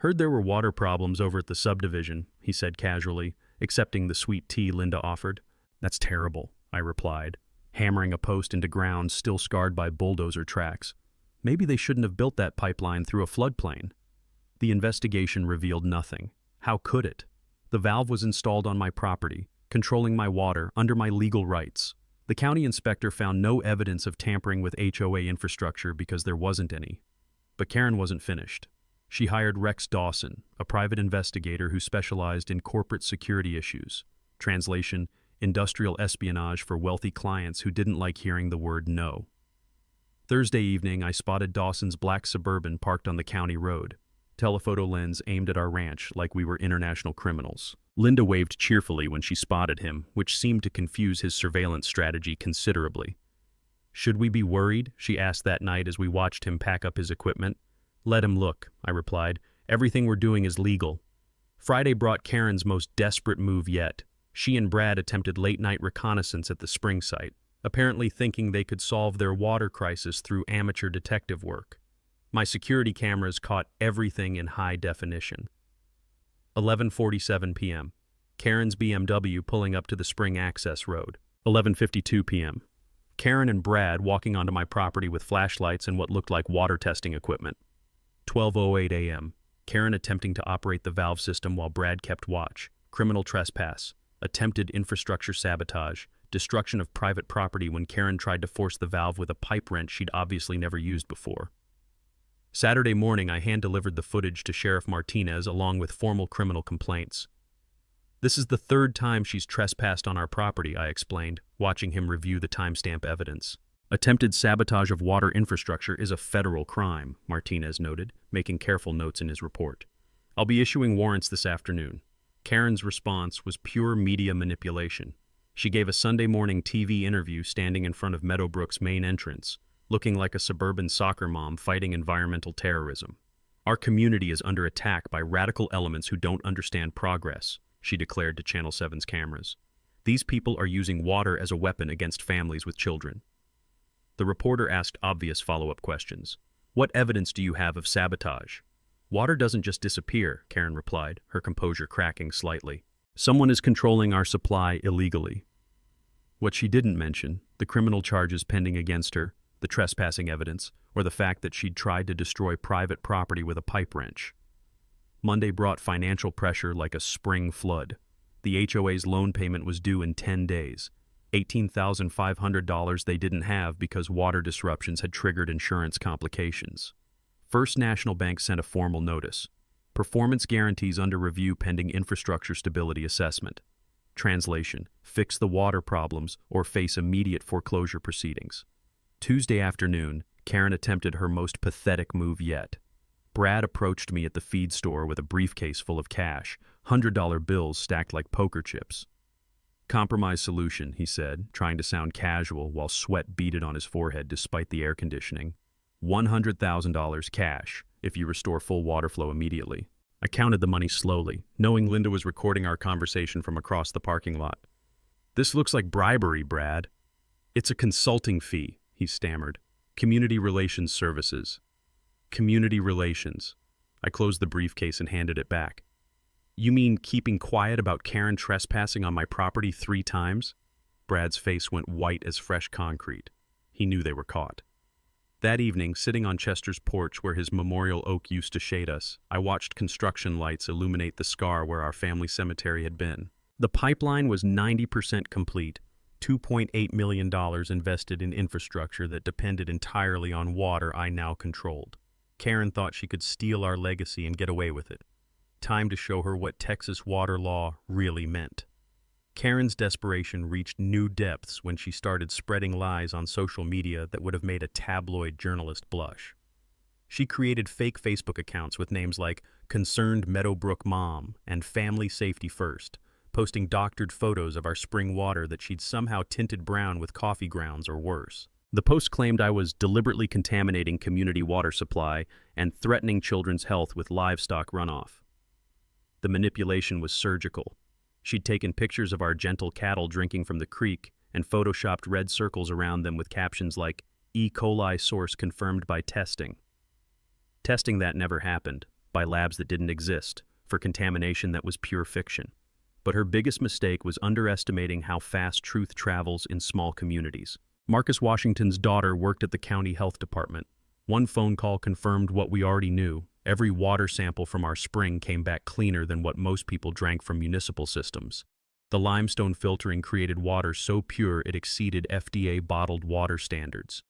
Heard there were water problems over at the subdivision, he said casually, accepting the sweet tea Linda offered. That's terrible, I replied, hammering a post into ground still scarred by bulldozer tracks. Maybe they shouldn't have built that pipeline through a floodplain. The investigation revealed nothing. How could it? The valve was installed on my property, controlling my water under my legal rights. The county inspector found no evidence of tampering with HOA infrastructure because there wasn't any. But Karen wasn't finished. She hired Rex Dawson, a private investigator who specialized in corporate security issues. Translation, industrial espionage for wealthy clients who didn't like hearing the word no. Thursday evening, I spotted Dawson's black Suburban parked on the county road. Telephoto lens aimed at our ranch like we were international criminals. Linda waved cheerfully when she spotted him, which seemed to confuse his surveillance strategy considerably. Should we be worried? She asked that night as we watched him pack up his equipment. Let him look, I replied. Everything we're doing is legal. Friday brought Karen's most desperate move yet. She and Brad attempted late-night reconnaissance at the spring site, apparently thinking they could solve their water crisis through amateur detective work. My security cameras caught everything in high definition. 11:47 p.m. Karen's BMW pulling up to the spring access road. 11:52 p.m. Karen and Brad walking onto my property with flashlights and what looked like water testing equipment. 12:08 a.m. Karen attempting to operate the valve system while Brad kept watch, criminal trespass, attempted infrastructure sabotage, destruction of private property when Karen tried to force the valve with a pipe wrench she'd obviously never used before. Saturday morning, I hand-delivered the footage to Sheriff Martinez along with formal criminal complaints. This is the third time she's trespassed on our property, I explained, watching him review the timestamp evidence. Attempted sabotage of water infrastructure is a federal crime, Martinez noted, making careful notes in his report. I'll be issuing warrants this afternoon. Karen's response was pure media manipulation. She gave a Sunday morning TV interview standing in front of Meadowbrook's main entrance, looking like a suburban soccer mom fighting environmental terrorism. Our community is under attack by radical elements who don't understand progress, she declared to Channel 7's cameras. These people are using water as a weapon against families with children. The reporter asked obvious follow-up questions. What evidence do you have of sabotage? Water doesn't just disappear, Karen replied, her composure cracking slightly. Someone is controlling our supply illegally. What she didn't mention, the criminal charges pending against her, the trespassing evidence, or the fact that she'd tried to destroy private property with a pipe wrench. Monday brought financial pressure like a spring flood. The HOA's loan payment was due in 10 days. $18,500 they didn't have because water disruptions had triggered insurance complications. First National Bank sent a formal notice. Performance guarantees under review pending infrastructure stability assessment. Translation: fix the water problems or face immediate foreclosure proceedings. Tuesday afternoon, Karen attempted her most pathetic move yet. Brad approached me at the feed store with a briefcase full of cash, $100 bills stacked like poker chips. Compromise solution, he said, trying to sound casual while sweat beaded on his forehead despite the air conditioning. $100,000 cash, if you restore full water flow immediately. I counted the money slowly, knowing Linda was recording our conversation from across the parking lot. This looks like bribery, Brad. It's a consulting fee, he stammered. Community Relations Services. Community Relations. I closed the briefcase and handed it back. You mean keeping quiet about Karen trespassing on my property 3 times? Brad's face went white as fresh concrete. He knew they were caught. That evening, sitting on Chester's porch where his memorial oak used to shade us, I watched construction lights illuminate the scar where our family cemetery had been. The pipeline was 90% complete, $2.8 million invested in infrastructure that depended entirely on water I now controlled. Karen thought she could steal our legacy and get away with it. Time to show her what Texas water law really meant. Karen's desperation reached new depths when she started spreading lies on social media that would have made a tabloid journalist blush. She created fake Facebook accounts with names like Concerned Meadowbrook Mom and Family Safety First, posting doctored photos of our spring water that she'd somehow tinted brown with coffee grounds or worse. The post claimed I was deliberately contaminating community water supply and threatening children's health with livestock runoff. The manipulation was surgical. She'd taken pictures of our gentle cattle drinking from the creek and photoshopped red circles around them with captions like, E. coli source confirmed by testing. Testing that never happened, by labs that didn't exist, for contamination that was pure fiction. But her biggest mistake was underestimating how fast truth travels in small communities. Marcus Washington's daughter worked at the county health department. One phone call confirmed what we already knew. Every water sample from our spring came back cleaner than what most people drank from municipal systems. The limestone filtering created water so pure it exceeded FDA bottled water standards.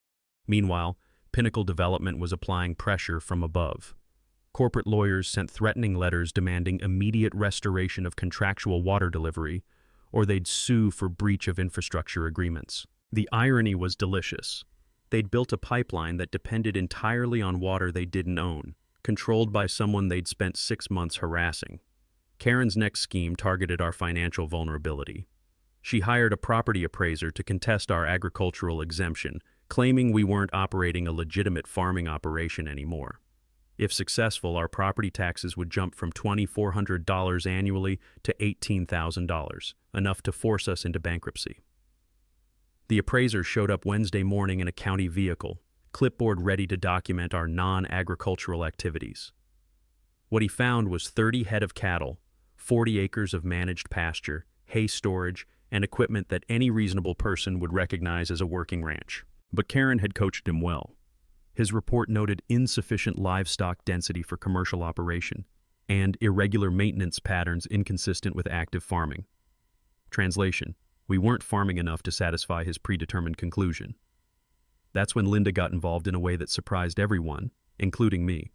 Meanwhile, Pinnacle Development was applying pressure from above. Corporate lawyers sent threatening letters demanding immediate restoration of contractual water delivery, or they'd sue for breach of infrastructure agreements. The irony was delicious. They'd built a pipeline that depended entirely on water they didn't own, controlled by someone they'd spent 6 months harassing. Karen's next scheme targeted our financial vulnerability. She hired a property appraiser to contest our agricultural exemption, claiming we weren't operating a legitimate farming operation anymore. If successful, our property taxes would jump from $2,400 annually to $18,000, enough to force us into bankruptcy. The appraiser showed up Wednesday morning in a county vehicle, clipboard ready to document our non-agricultural activities. What he found was 30 head of cattle, 40 acres of managed pasture, hay storage, and equipment that any reasonable person would recognize as a working ranch. But Karen had coached him well. His report noted insufficient livestock density for commercial operation and irregular maintenance patterns inconsistent with active farming. Translation: we weren't farming enough to satisfy his predetermined conclusion. That's when Linda got involved in a way that surprised everyone, including me.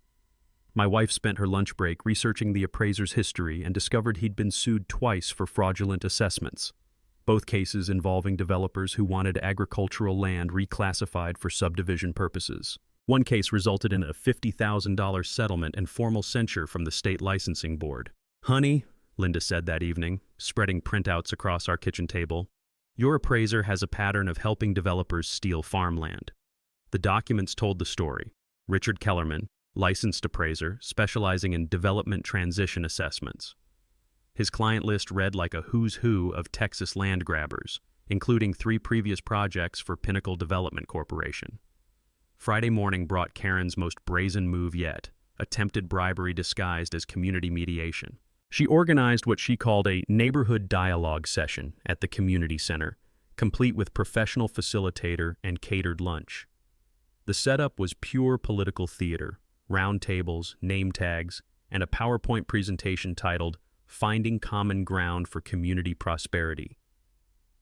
My wife spent her lunch break researching the appraiser's history and discovered he'd been sued twice for fraudulent assessments, both cases involving developers who wanted agricultural land reclassified for subdivision purposes. One case resulted in a $50,000 settlement and formal censure from the state licensing board. "Honey," Linda said that evening, spreading printouts across our kitchen table, "your appraiser has a pattern of helping developers steal farmland." The documents told the story. Richard Kellerman, licensed appraiser, specializing in development transition assessments. His client list read like a who's who of Texas land grabbers, including 3 previous projects for Pinnacle Development Corporation. Friday morning brought Karen's most brazen move yet, attempted bribery disguised as community mediation. She organized what she called a neighborhood dialogue session at the community center, complete with professional facilitator and catered lunch. The setup was pure political theater, round tables, name tags, and a PowerPoint presentation titled "Finding Common Ground for Community Prosperity."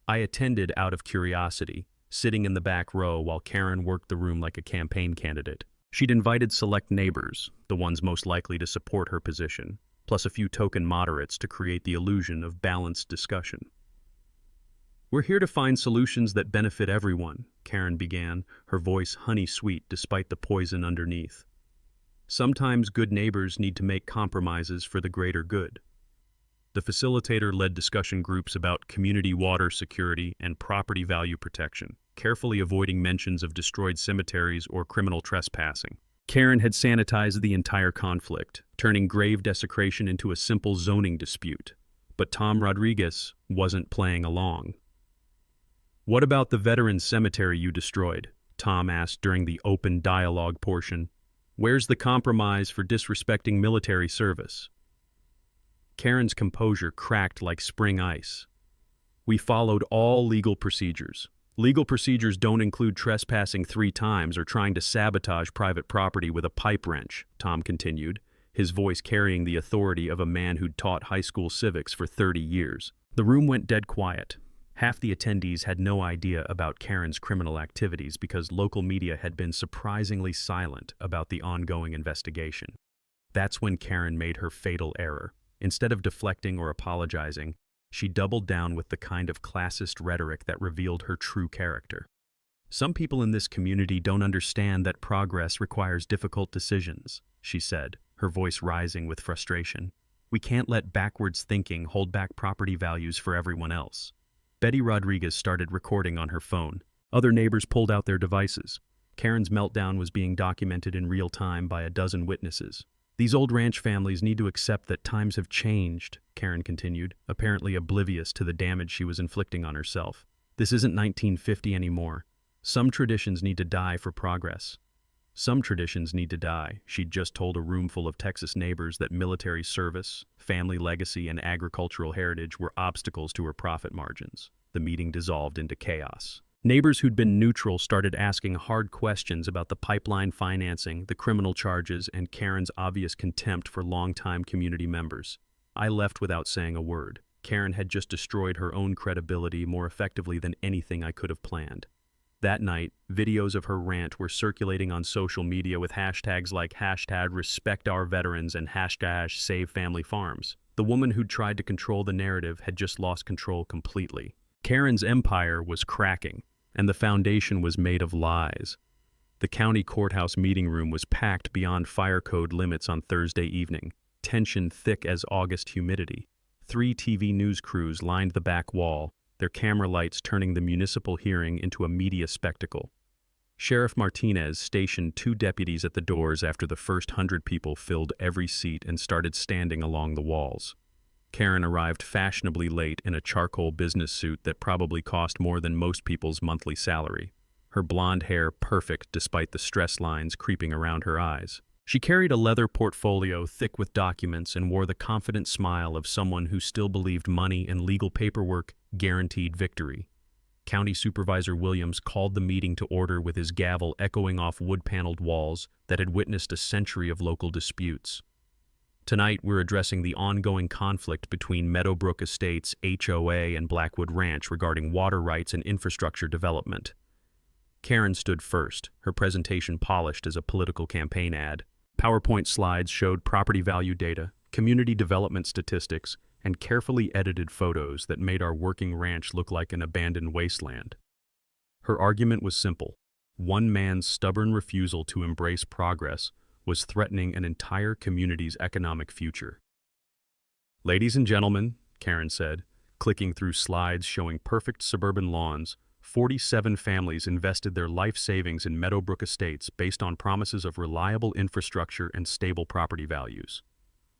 I attended out of curiosity, sitting in the back row while Karen worked the room like a campaign candidate. She'd invited select neighbors, the ones most likely to support her position, plus a few token moderates to create the illusion of balanced discussion. "We're here to find solutions that benefit everyone," Karen began, her voice honey-sweet despite the poison underneath. "Sometimes good neighbors need to make compromises for the greater good." The facilitator led discussion groups about community water security and property value protection, carefully avoiding mentions of destroyed cemeteries or criminal trespassing. Karen had sanitized the entire conflict, turning grave desecration into a simple zoning dispute. But Tom Rodriguez wasn't playing along. "What about the veteran cemetery you destroyed?" Tom asked during the open dialogue portion. "Where's the compromise for disrespecting military service?" Karen's composure cracked like spring ice. "We followed all legal procedures. Legal procedures don't include trespassing 3 times or trying to sabotage private property with a pipe wrench," Tom continued, his voice carrying the authority of a man who'd taught high school civics for 30 years. The room went dead quiet. Half the attendees had no idea about Karen's criminal activities because local media had been surprisingly silent about the ongoing investigation. That's when Karen made her fatal error. Instead of deflecting or apologizing, she doubled down with the kind of classist rhetoric that revealed her true character. "Some people in this community don't understand that progress requires difficult decisions," she said, her voice rising with frustration. "We can't let backwards thinking hold back property values for everyone else." Betty Rodriguez started recording on her phone. Other neighbors pulled out their devices. Karen's meltdown was being documented in real time by a dozen witnesses. "These old ranch families need to accept that times have changed," Karen continued, apparently oblivious to the damage she was inflicting on herself. "This isn't 1950 anymore. Some traditions need to die for progress." Some traditions need to die. She'd just told a room full of Texas neighbors that military service, family legacy, and agricultural heritage were obstacles to her profit margins. The meeting dissolved into chaos. Neighbors who'd been neutral started asking hard questions about the pipeline financing, the criminal charges, and Karen's obvious contempt for longtime community members. I left without saying a word. Karen had just destroyed her own credibility more effectively than anything I could have planned. That night, videos of her rant were circulating on social media with hashtags like #RespectOurVeterans and #SaveFamilyFarms. The woman who'd tried to control the narrative had just lost control completely. Karen's empire was cracking, and the foundation was made of lies. The county courthouse meeting room was packed beyond fire code limits on Thursday evening, tension thick as August humidity. 3 TV news crews lined the back wall, their camera lights turning the municipal hearing into a media spectacle. Sheriff Martinez stationed 2 deputies at the doors after the first 100 people filled every seat and started standing along the walls. Karen arrived fashionably late in a charcoal business suit that probably cost more than most people's monthly salary, her blonde hair perfect despite the stress lines creeping around her eyes. She carried a leather portfolio thick with documents and wore the confident smile of someone who still believed money and legal paperwork guaranteed victory. County Supervisor Williams called the meeting to order with his gavel echoing off wood-paneled walls that had witnessed a century of local disputes. Tonight, we're addressing the ongoing conflict between Meadowbrook Estates, HOA, and Blackwood Ranch regarding water rights and infrastructure development. Karen stood first, her presentation polished as a political campaign ad. PowerPoint slides showed property value data, community development statistics, and carefully edited photos that made our working ranch look like an abandoned wasteland. Her argument was simple. One man's stubborn refusal to embrace progress was threatening an entire community's economic future. "Ladies and gentlemen," Karen said, clicking through slides showing perfect suburban lawns, 47 families invested their life savings in Meadowbrook Estates based on promises of reliable infrastructure and stable property values.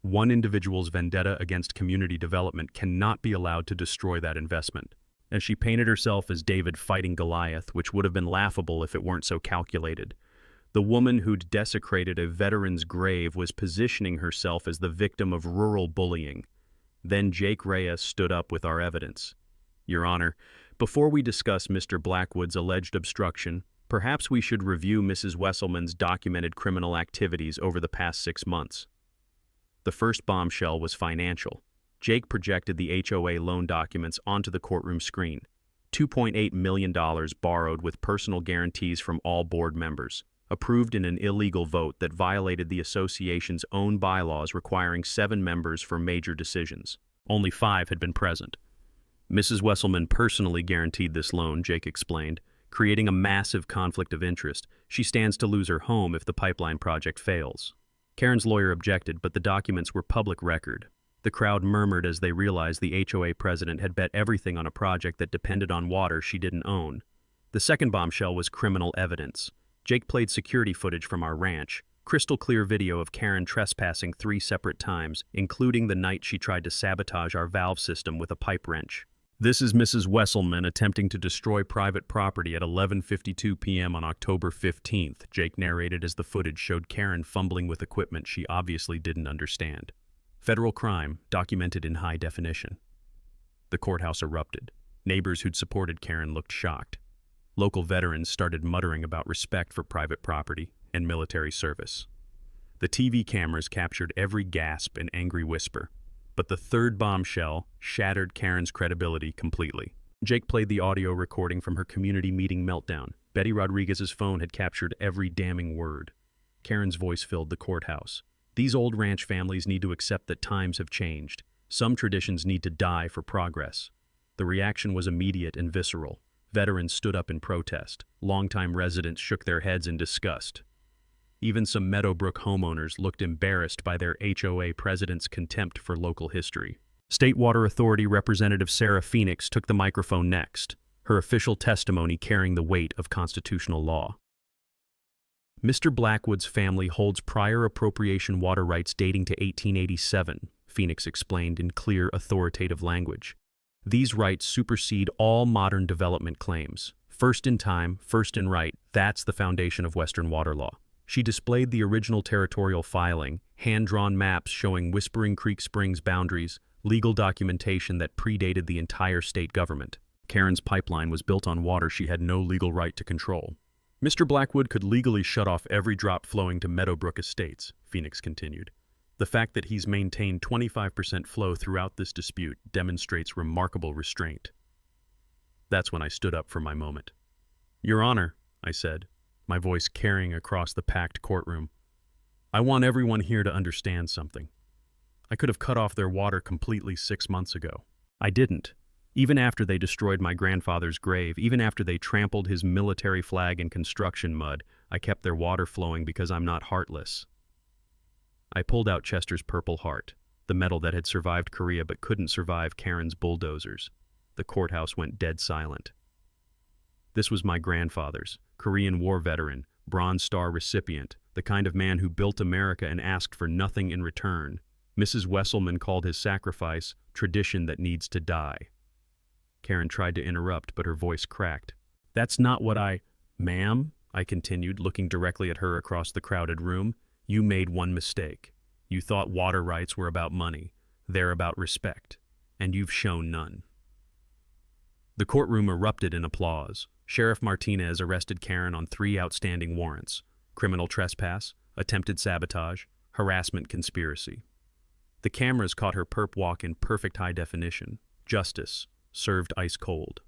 One individual's vendetta against community development cannot be allowed to destroy that investment. And she painted herself as David fighting Goliath, which would have been laughable if it weren't so calculated. The woman who'd desecrated a veteran's grave was positioning herself as the victim of rural bullying. Then Jake Reyes stood up with our evidence. "Your Honor, before we discuss Mr. Blackwood's alleged obstruction, perhaps we should review Mrs. Wesselman's documented criminal activities over the past 6 months. The first bombshell was financial. Jake projected the HOA loan documents onto the courtroom screen. $2.8 million borrowed with personal guarantees from all board members, approved in an illegal vote that violated the association's own bylaws requiring 7 members for major decisions. Only 5 had been present. Mrs. Wesselman personally guaranteed this loan, Jake explained, creating a massive conflict of interest. She stands to lose her home if the pipeline project fails. Karen's lawyer objected, but the documents were public record. The crowd murmured as they realized the HOA president had bet everything on a project that depended on water she didn't own. The second bombshell was criminal evidence. Jake played security footage from our ranch, crystal clear video of Karen trespassing 3 separate times, including the night she tried to sabotage our valve system with a pipe wrench. "This is Mrs. Wesselman attempting to destroy private property at 11:52 p.m. on October 15th, Jake narrated as the footage showed Karen fumbling with equipment she obviously didn't understand. Federal crime, documented in high definition. The courthouse erupted. Neighbors who'd supported Karen looked shocked. Local veterans started muttering about respect for private property and military service. The TV cameras captured every gasp and angry whisper. But the third bombshell shattered Karen's credibility completely. Jake played the audio recording from her community meeting meltdown. Betty Rodriguez's phone had captured every damning word. Karen's voice filled the courthouse. "These old ranch families need to accept that times have changed. Some traditions need to die for progress." The reaction was immediate and visceral. Veterans stood up in protest. Longtime residents shook their heads in disgust. Even some Meadowbrook homeowners looked embarrassed by their HOA president's contempt for local history. State Water Authority Representative Sarah Phoenix took the microphone next, her official testimony carrying the weight of constitutional law. "Mr. Blackwood's family holds prior appropriation water rights dating to 1887, Phoenix explained in clear, authoritative language. "These rights supersede all modern development claims. First in time, first in right, that's the foundation of Western water law." She displayed the original territorial filing, hand-drawn maps showing Whispering Creek Springs boundaries, legal documentation that predated the entire state government. Karen's pipeline was built on water she had no legal right to control. "Mr. Blackwood could legally shut off every drop flowing to Meadowbrook Estates," Phoenix continued. "The fact that he's maintained 25% flow throughout this dispute demonstrates remarkable restraint." That's when I stood up for my moment. "Your Honor," I said, my voice carrying across the packed courtroom, "I want everyone here to understand something. I could have cut off their water completely 6 months ago. I didn't. Even after they destroyed my grandfather's grave, even after they trampled his military flag in construction mud, I kept their water flowing because I'm not heartless." I pulled out Chester's Purple Heart, the medal that had survived Korea but couldn't survive Karen's bulldozers. The courthouse went dead silent. This was my grandfather's, Korean War veteran, Bronze Star recipient, the kind of man who built America and asked for nothing in return. Mrs. Wesselman called his sacrifice tradition that needs to die. Karen tried to interrupt, but her voice cracked. "That's not what Ma'am," I continued, looking directly at her across the crowded room, "you made one mistake. You thought water rights were about money. They're about respect, and you've shown none." The courtroom erupted in applause. Sheriff Martinez arrested Karen on 3 outstanding warrants: criminal trespass, attempted sabotage, harassment conspiracy. The cameras caught her perp walk in perfect high definition. Justice, served ice cold.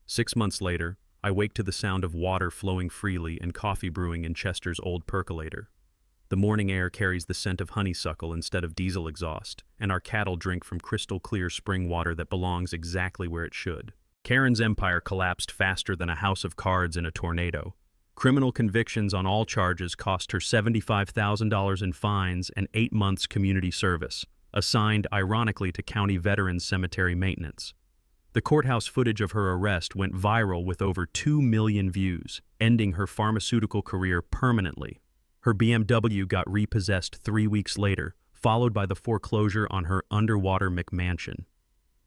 6 months later, I wake to the sound of water flowing freely and coffee brewing in Chester's old percolator. The morning air carries the scent of honeysuckle instead of diesel exhaust, and our cattle drink from crystal clear spring water that belongs exactly where it should. Karen's empire collapsed faster than a house of cards in a tornado. Criminal convictions on all charges cost her $75,000 in fines and 8 months community service, assigned ironically to county veterans cemetery maintenance. The courthouse footage of her arrest went viral with over 2 million views, ending her pharmaceutical career permanently. Her BMW got repossessed 3 weeks later, followed by the foreclosure on her underwater McMansion.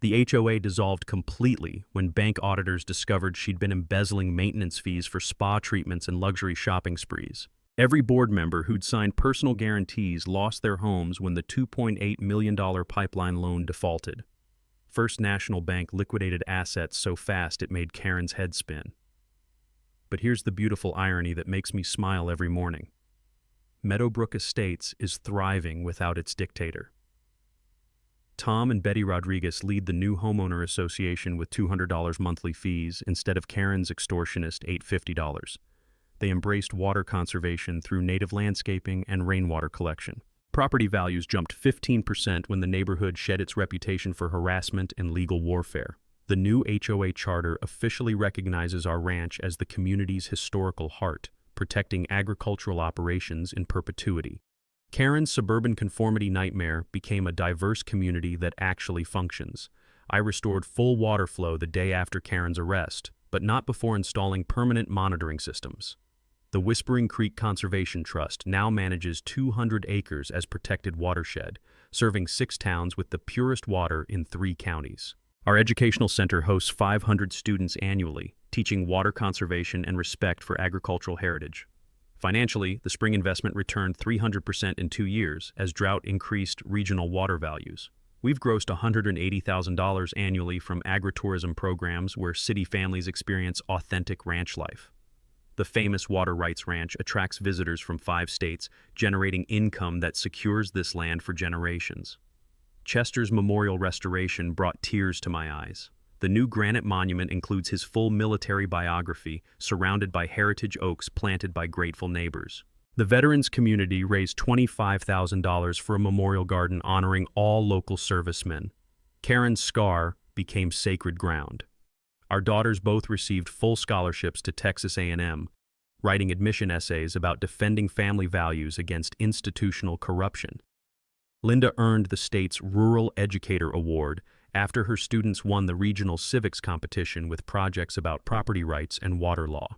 The HOA dissolved completely when bank auditors discovered she'd been embezzling maintenance fees for spa treatments and luxury shopping sprees. Every board member who'd signed personal guarantees lost their homes when the $2.8 million pipeline loan defaulted. First National Bank liquidated assets so fast it made Karen's head spin. But here's the beautiful irony that makes me smile every morning. Meadowbrook Estates is thriving without its dictator. Tom and Betty Rodriguez lead the new homeowner association with $200 monthly fees instead of Karen's extortionist $850. They embraced water conservation through native landscaping and rainwater collection. Property values jumped 15% when the neighborhood shed its reputation for harassment and legal warfare. The new HOA charter officially recognizes our ranch as the community's historical heart, protecting agricultural operations in perpetuity. Karen's suburban conformity nightmare became a diverse community that actually functions. I restored full water flow the day after Karen's arrest, but not before installing permanent monitoring systems. The Whispering Creek Conservation Trust now manages 200 acres as protected watershed, serving 6 towns with the purest water in 3 counties. Our educational center hosts 500 students annually, teaching water conservation and respect for agricultural heritage. Financially, the spring investment returned 300% in 2 years as drought increased regional water values. We've grossed $180,000 annually from agritourism programs where city families experience authentic ranch life. The famous Water Rights Ranch attracts visitors from 5 states, generating income that secures this land for generations. Chester's memorial restoration brought tears to my eyes. The new granite monument includes his full military biography, surrounded by heritage oaks planted by grateful neighbors. The veterans community raised $25,000 for a memorial garden honoring all local servicemen. Karen's scar became sacred ground. Our daughters both received full scholarships to Texas A&M, writing admission essays about defending family values against institutional corruption. Linda earned the state's Rural Educator Award after her students won the regional civics competition with projects about property rights and water law.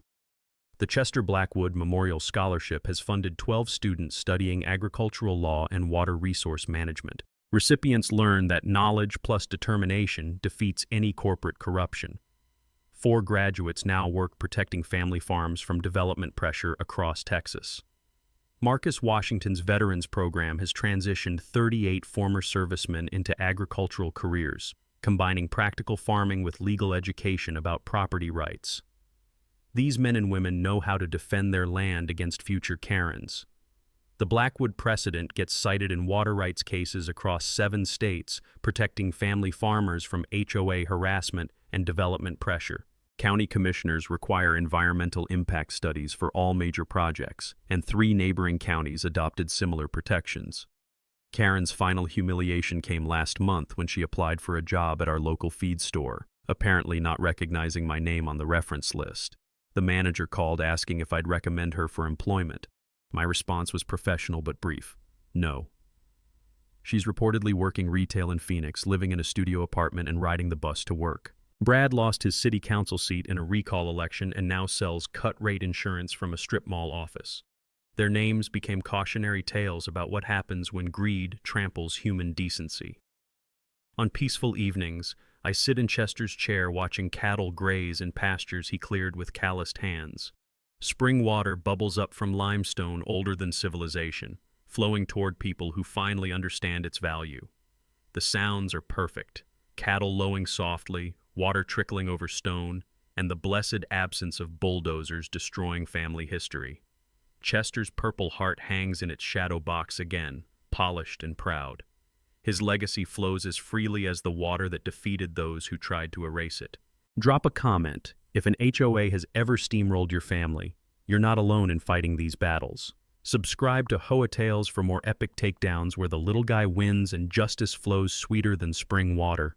The Chester Blackwood Memorial Scholarship has funded 12 students studying agricultural law and water resource management. Recipients learn that knowledge plus determination defeats any corporate corruption. 4 graduates now work protecting family farms from development pressure across Texas. Marcus Washington's Veterans Program has transitioned 38 former servicemen into agricultural careers, combining practical farming with legal education about property rights. These men and women know how to defend their land against future Karens. The Blackwood precedent gets cited in water rights cases across 7 states, protecting family farmers from HOA harassment and development pressure. County commissioners require environmental impact studies for all major projects, and 3 neighboring counties adopted similar protections. Karen's final humiliation came last month when she applied for a job at our local feed store, apparently not recognizing my name on the reference list. The manager called asking if I'd recommend her for employment. My response was professional but brief: no. She's reportedly working retail in Phoenix, living in a studio apartment and riding the bus to work. Brad lost his city council seat in a recall election and now sells cut-rate insurance from a strip mall office. Their names became cautionary tales about what happens when greed tramples human decency. On peaceful evenings, I sit in Chester's chair watching cattle graze in pastures he cleared with calloused hands. Spring water bubbles up from limestone older than civilization, flowing toward people who finally understand its value. The sounds are perfect: cattle lowing softly, water trickling over stone, and the blessed absence of bulldozers destroying family history. Chester's Purple Heart hangs in its shadow box again, polished and proud. His legacy flows as freely as the water that defeated those who tried to erase it. Drop a comment. If an HOA has ever steamrolled your family, you're not alone in fighting these battles. Subscribe to HOA Tales for more epic takedowns where the little guy wins and justice flows sweeter than spring water.